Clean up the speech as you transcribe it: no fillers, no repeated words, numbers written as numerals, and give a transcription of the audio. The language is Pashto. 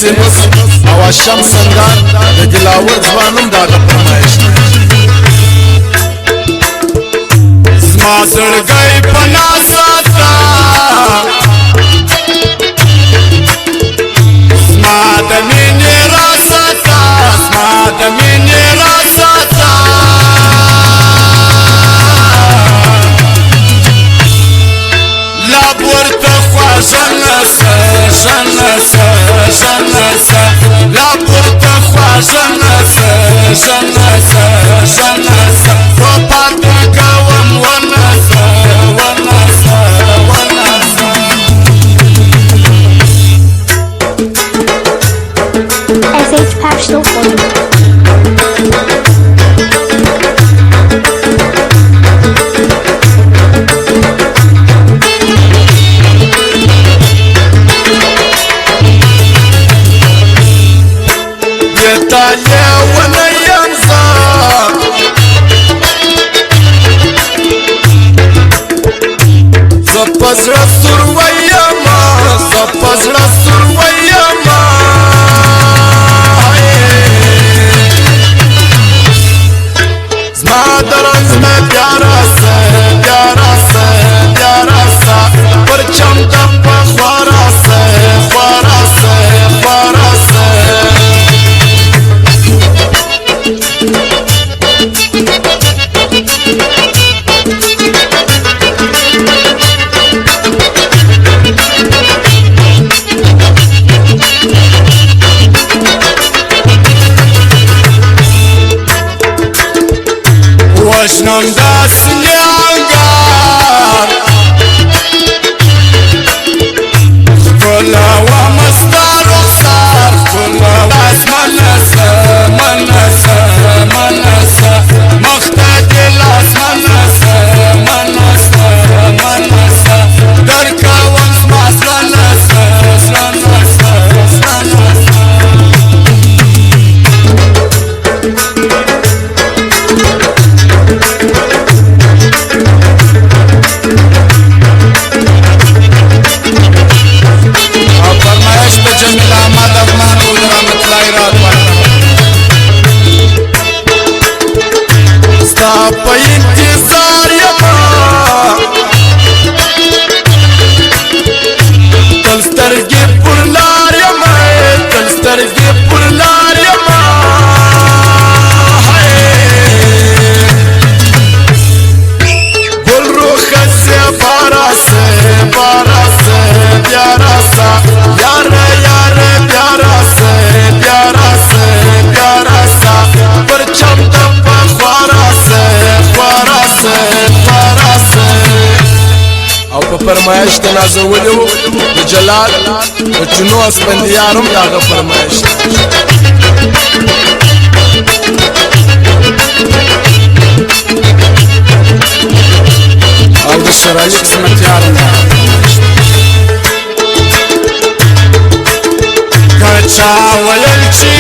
سینوس او اشم سنگان د دلاور ځوانم دا د فرمایش زما زړګی پنا ساته زما د مینې را ساته زما د مینې را ساته لا ورته خواږه نسه ژنسه ژنسه لا ورته خواږه نسه ژنسه ژنسه و پاته کوم ونسه ونسه ونسه SH Personal Phone. زپزړه سرویما زپزړه سرویما زما درنځ مې پیارا سه پیارا سه پیارا سه پرچم د پخوارا سه خوارا سه خوارا سه وشنم دستنی انگار کلا و مستار رخصار کلا و از منسه منسه منسه مختدل از منسه منسه منسه درکا و اسماس لنسه لنسه لنسه جمیل احمد افغان او رحمت الله رات ستا په انتظار یما تل سترګې پر لار یما تل سترګې پر لار یما ګل روخه سه بارا سه بارا سه پیارا سه یار یار پیارا سه پیارا سه پیارا سه پرچم د پخوارا سه خوارا سه خوارا سه او په فرمایش ته نازولي وو د جلال او چنو اسپندیارم داغه فرمایش او د شرایط قسمتیارم کچا ویل چې